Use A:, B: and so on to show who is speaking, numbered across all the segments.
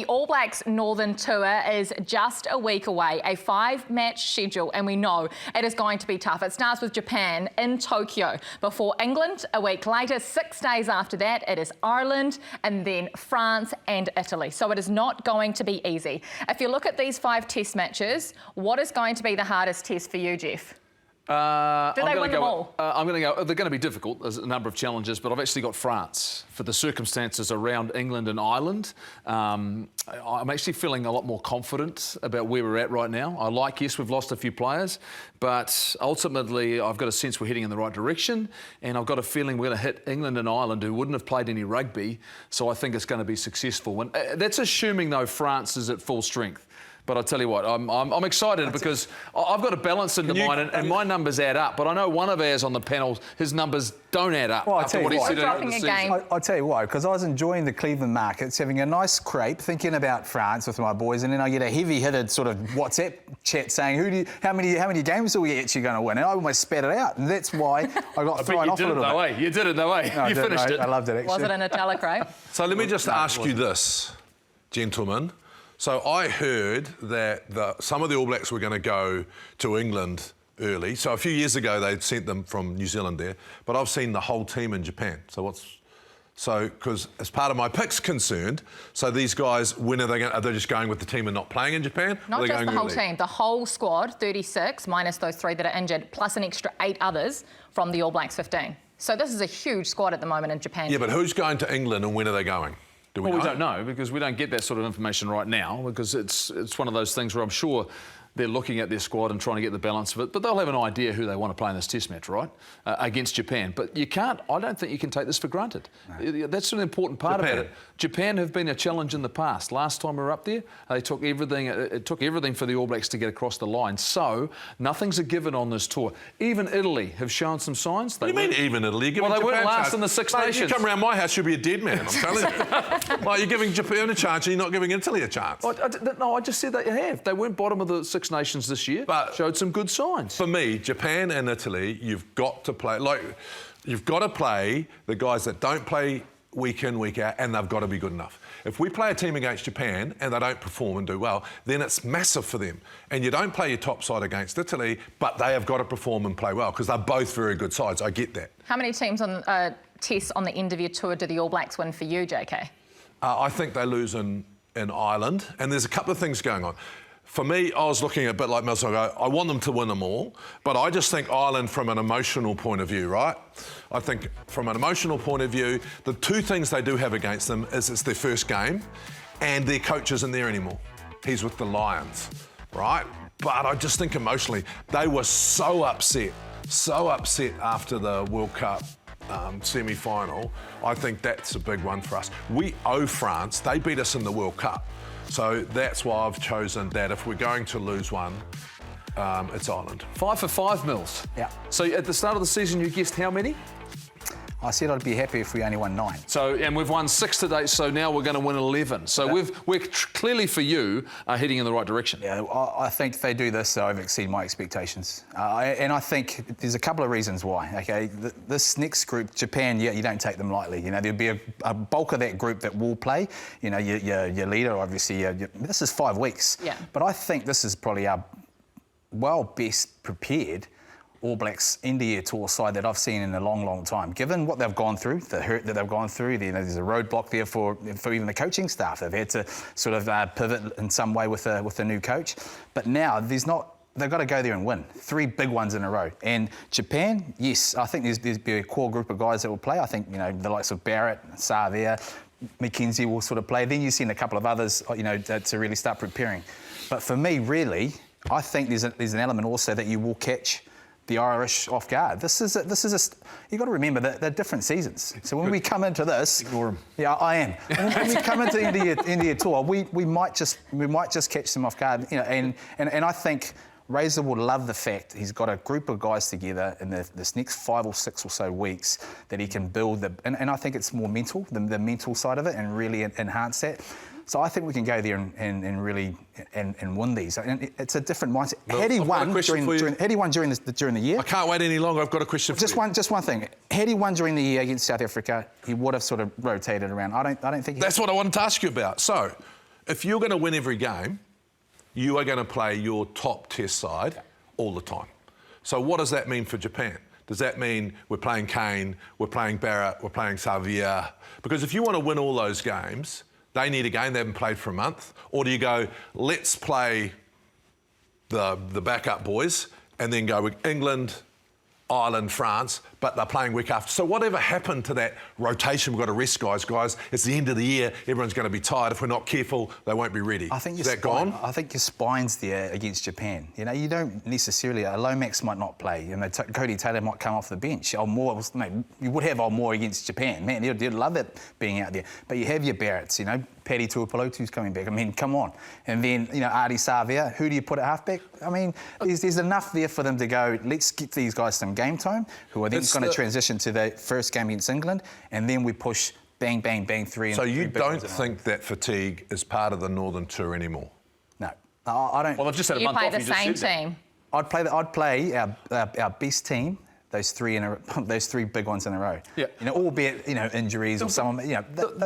A: The All Blacks Northern Tour is just a week away, a 5-match schedule, and we know it is going to be tough. It starts with Japan in Tokyo before England. A week later, 6 days after that, it is Ireland and then France and Italy. So it is not going to be easy. If you look at these 5 test matches, what is going to be the hardest test for you, Jeff? Do they win them all?
B: I'm going to go. They're going to be difficult. There's a number of challenges, but I've actually got France for the circumstances around England and Ireland. I'm actually feeling a lot more confident about where we're at right now. I like, yes, we've lost a few players, but ultimately I've got a sense we're heading in the right direction, and I've got a feeling we're going to hit England and Ireland, who wouldn't have played any rugby, so I think it's going to be successful. And that's assuming, though, France is at full strength. But I'll tell you what, I'm excited because I've got a balance into mine, and my numbers add up. But I know one of ours on the panel, his numbers don't add up.
C: Well, I'll
B: after what he said earlier in the season.
C: I'll tell you why, because I was enjoying the Cleveland markets, having a nice crepe, thinking about France with my boys, and then I get a heavy-hitter sort of WhatsApp chat saying, how many games are we actually going to win? And I almost spat it out, and that's why I got thrown off a little bit.
B: You did it, no way.
C: No,
B: you finished it.
C: I loved it, actually.
A: Was it an italic, right?
D: So let me just ask you this, gentlemen. So I heard that some of the All Blacks were going to go to England early. So a few years ago they'd sent them from New Zealand there, but I've seen the whole team in Japan. Because as part of my pick's concerned, so these guys, when are they just going with the team and not playing in Japan?
A: Not just the whole team, the whole squad, 36, minus those 3 that are injured, plus an extra 8 others from the All Blacks 15. So this is a huge squad at the moment in Japan.
D: Yeah, but who's going to England and when are they going?
B: We don't know, because we don't get that sort of information right now, because it's one of those things where I'm sure they're looking at their squad and trying to get the balance of it, but they'll have an idea who they want to play in this test match, right, against Japan. But I don't think you can take this for granted. No. That's an important part about it. Japan have been a challenge in the past. Last time we were up there, they took everything. It took everything for the All Blacks to get across the line. So nothing's a given on this tour. Even Italy have shown some signs.
D: What do you mean, even Italy?
B: Well, they weren't last in the Six Nations.
D: You come around my house, you'll be a dead man, I'm telling you. Like, you're giving Japan a chance and you're not giving Italy a chance.
B: No, I just said that you have. They weren't bottom of the Six Nations this year, but showed some good signs.
D: For me, Japan and Italy, you've got to play the guys that don't play week in, week out, and they've got to be good enough. If we play a team against Japan and they don't perform and do well, then it's massive for them. And you don't play your top side against Italy, but they have got to perform and play well, because they're both very good sides. I get that.
A: How many teams on tests on the end of your tour do the All Blacks win for you, JK?
D: I think they lose in Ireland, and there's a couple of things going on. For me, I was looking at a bit like Milson. I want them to win them all, but I just think Ireland from an emotional point of view, right? I think from an emotional point of view, the 2 things they do have against them is it's their first game and their coach isn't there anymore. He's with the Lions, right? But I just think emotionally, they were so upset after the World Cup semi-final. I think that's a big one for us. We owe France. They beat us in the World Cup. So that's why I've chosen that if we're going to lose one, it's Ireland.
B: 5 for 5, Mills.
C: Yeah.
B: So at the start of the season, you guessed how many?
C: I said I'd be happy if we only won 9.
B: So, and we've won 6 to date, so now we're going to win 11. So we're clearly, for you, heading in the right direction.
C: Yeah, I think if they do this, they'll exceed my expectations. And I think there's a couple of reasons why, OK? This next group, Japan, you don't take them lightly. You know, there'll be a bulk of that group that will play. You know, your leader, obviously, this is 5 weeks. Yeah. But I think this is probably our best prepared All Blacks end-of-year tour side that I've seen in a long, long time. Given what they've gone through, the hurt that they've gone through, there's a roadblock there for even the coaching staff. They've had to sort of pivot in some way with a new coach. But now they've got to go there and win 3 big ones in a row. And Japan, yes, I think there's be a core group of guys that will play. I think, you know, the likes of Barrett, Sarr there, McKenzie will sort of play. Then you've seen a couple of others, you know, to really start preparing. But for me, really, I think there's an element also that you will catch the Irish off guard. You've got to remember that they're different seasons. So when we come into this,
B: ignore them.
C: Yeah, I am. When we come into the end of your tour, we might just catch them off guard. You know, and I think Razor will love the fact he's got a group of guys together in this next 5 or 6 or so weeks that he can build and I think it's more mental, the mental side of it, and really enhance that. So I think we can go there and really win these. And it's a different mindset. Had he won during the year,
D: I can't wait any longer. I've got a question for you.
C: Just one thing. Had he won during the year against South Africa, he would have sort of rotated around. I don't think.
D: That's what I wanted to ask you about. So, if you're going to win every game, you are going to play your top test side all the time. So what does that mean for Japan? Does that mean we're playing Kane, we're playing Barrett, we're playing Xavier? Because if you want to win all those games, they need a game they haven't played for a month. Or do you go, let's play the backup boys and then go with England, Ireland, France, but they're playing week after. So whatever happened to that rotation, we've got to rest guys. It's the end of the year, everyone's going to be tired. If we're not careful, they won't be ready.
C: I think
D: Is that gone?
C: I think your spine's there against Japan. You know, you don't necessarily... Lomax might not play. You know, Cody Taylor might come off the bench. You would have Moore against Japan. Man, you'd love it being out there. But you have your Barretts, you know, Paddy Tuipulotu's coming back. I mean, come on. And then, you know, Artie Savia, who do you put at halfback? I mean, there's enough there for them to go, let's get these guys some game time, who are then going to transition to the first game against England, and then we push bang, bang, bang, three.
D: So you don't think that fatigue is part of the Northern Tour anymore?
C: No, I don't.
B: Well, I've just had a
A: You
B: month
A: play
B: off.
A: the same team.
C: I'd play our best team. Those three big ones in a row.
B: Yeah.
C: You know, albeit, you know, injuries or someone, you know,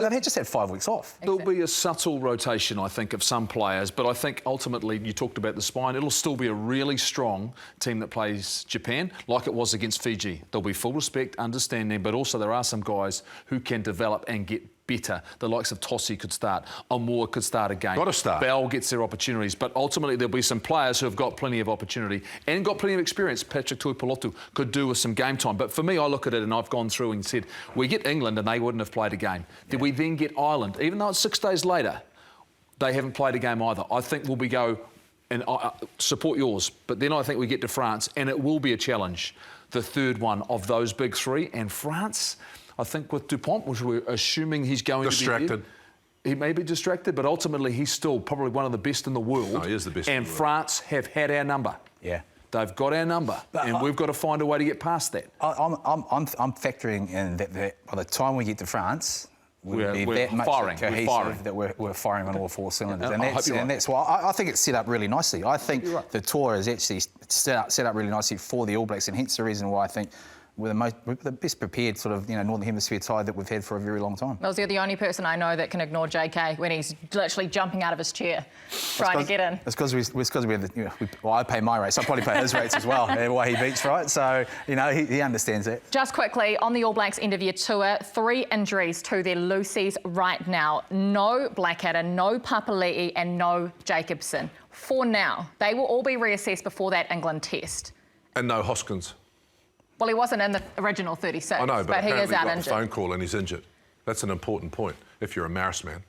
C: they've just had 5 weeks off.
B: There'll be a subtle rotation, I think, of some players, but I think ultimately, you talked about the spine, it'll still be a really strong team that plays Japan, like it was against Fiji. There'll be full respect, understanding, but also there are some guys who can develop and get better. The likes of Tossi could start. Moore could start again.
D: Got to start.
B: Bell gets their opportunities. But ultimately, there'll be some players who have got plenty of opportunity and got plenty of experience. Patrick Tuipulotu could do with some game time. But for me, I look at it and I've gone through and said, we get England and they wouldn't have played a game. Did we then get Ireland? Even though it's 6 days later, they haven't played a game either. I think we'll go and support yours. But then I think we get to France and it will be a challenge. The third one of those big three. And France... I think with Dupont, which we're assuming he's going
D: distracted.
B: to be... He may be distracted, but ultimately he's still probably one of the best in the world.
D: No, he is the best in the world.
B: France have had our number.
C: Yeah.
B: They've got our number, and we've got to find a way to get past that.
C: I'm factoring in that by the time we get to France, we're that much
B: firing.
C: cohesive that we're firing on all 4 cylinders.
B: And
C: that's why I think it's set up really nicely. I think the tour is actually set up really nicely for the All Blacks, and hence the reason why I think we're the best prepared sort of, you know, Northern Hemisphere side that we've had for a very long time.
A: Well, you're the only person I know that can ignore JK when he's literally jumping out of his chair, trying to get in.
C: It's because we have I pay my rates. I probably pay his rates as well, why he beats, right? So, you know, he understands that.
A: Just quickly, on the All Blacks end of year tour, 3 injuries to their loosies right now. No Blackadder, no Papali'i and no Jacobson. For now. They will all be reassessed before that England test.
D: And no Hoskins.
A: Well, he wasn't in the original 36,
D: I know, but
A: he is
D: apparently
A: out
D: he got
A: injured.
D: the phone call and he's injured. That's an important point if you're a Maris man.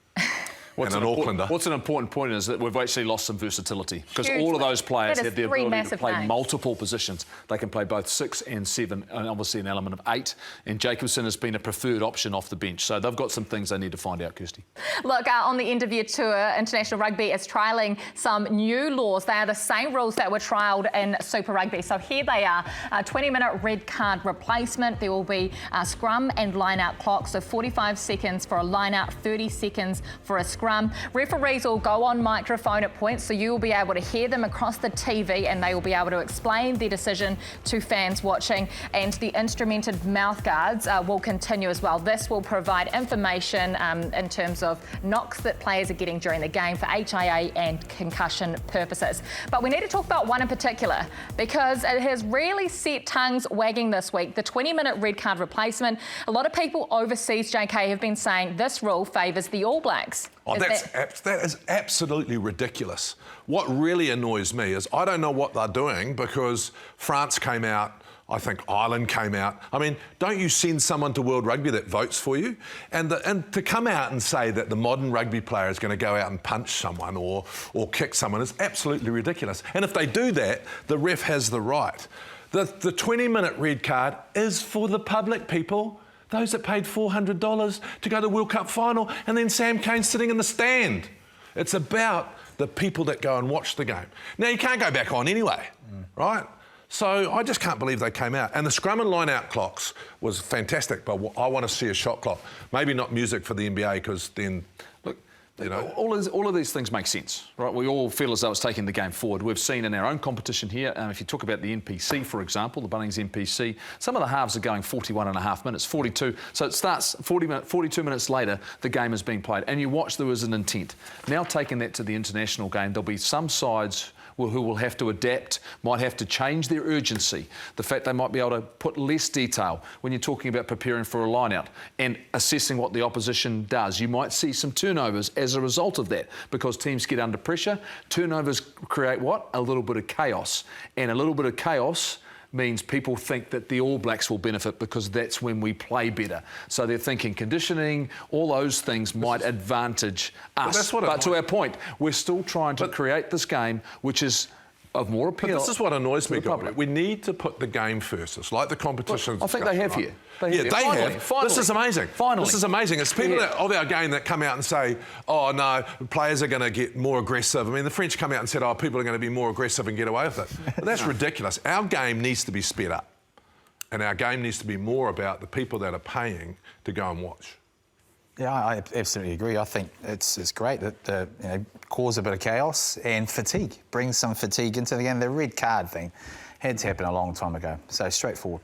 B: What's
D: an Aucklander.
B: What's an important point is that we've actually lost some versatility because
A: Hugely.
B: all of those players
A: That is
B: have the
A: 3
B: ability to
A: massive
B: play
A: names.
B: multiple positions. They can play both 6 and 7, and obviously an element of 8. And Jacobson has been a preferred option off the bench. So they've got some things they need to find out, Kirsty.
A: Look, on the end of year tour, International Rugby is trialling some new laws. They are the same rules that were trialled in Super Rugby. So here they are, a 20-minute red card replacement. There will be a scrum and line-out clock, so 45 seconds for a line-out, 30 seconds for a scrum. Referees will go on microphone at points, so you will be able to hear them across the TV and they will be able to explain their decision to fans watching. And the instrumented mouth guards will continue as well. This will provide information in terms of knocks that players are getting during the game for HIA and concussion purposes. But we need to talk about one in particular because it has really set tongues wagging this week. The 20-minute red card replacement. A lot of people overseas, JK, have been saying this rule favours the All Blacks.
D: Oh, that is absolutely ridiculous. What really annoys me is I don't know what they're doing because France came out, I think Ireland came out. I mean, don't you send someone to World Rugby that votes for you? And to come out and say that the modern rugby player is going to go out and punch someone or kick someone is absolutely ridiculous. And if they do that, the ref has the right. The 20-minute red card is for the public, people. Those that paid $400 to go to the World Cup final, and then Sam Cane's sitting in the stand. It's about the people that go and watch the game. Now, you can't go back on anyway, right? So I just can't believe they came out. And the scrum and line-out clocks was fantastic, but I want to see a shot clock. Maybe not music for the NBA, because then... Look, You know,
B: all of these things make sense, right? We all feel as though it's taking the game forward. We've seen in our own competition here, if you talk about the NPC, for example, the Bunnings NPC, some of the halves are going 41 and a half minutes, 42. So it starts 42 minutes later, the game is being played. And you watch, there was an intent. Now taking that to the international game, there'll be some sides who will have to adapt, might have to change their urgency. The fact they might be able to put less detail when you're talking about preparing for a line-out and assessing what the opposition does. You might see some turnovers as a result of that because teams get under pressure. Turnovers create what? A little bit of chaos. And a little bit of chaos means people think that the All Blacks will benefit because that's when we play better. So they're thinking conditioning, all those things might advantage us. But to our point, we're still trying to create this game which is of more appeal.
D: But this is what annoys me,
B: public.
D: We need to put the game first. It's like the competition.
B: I think they have here.
D: They have.
B: Finally.
D: This is amazing.
B: Finally.
D: This is amazing. It's people of our game that come out and say, oh, no, players are going to get more aggressive. I mean, the French come out and said, oh, people are going to be more aggressive and get away with it. But that's ridiculous. Our game needs to be sped up. And our game needs to be more about the people that are paying to go and watch.
C: Yeah, I absolutely agree. I think it's great that cause a bit of chaos and fatigue, bring some fatigue into the game. The red card thing had to happen a long time ago, so straightforward.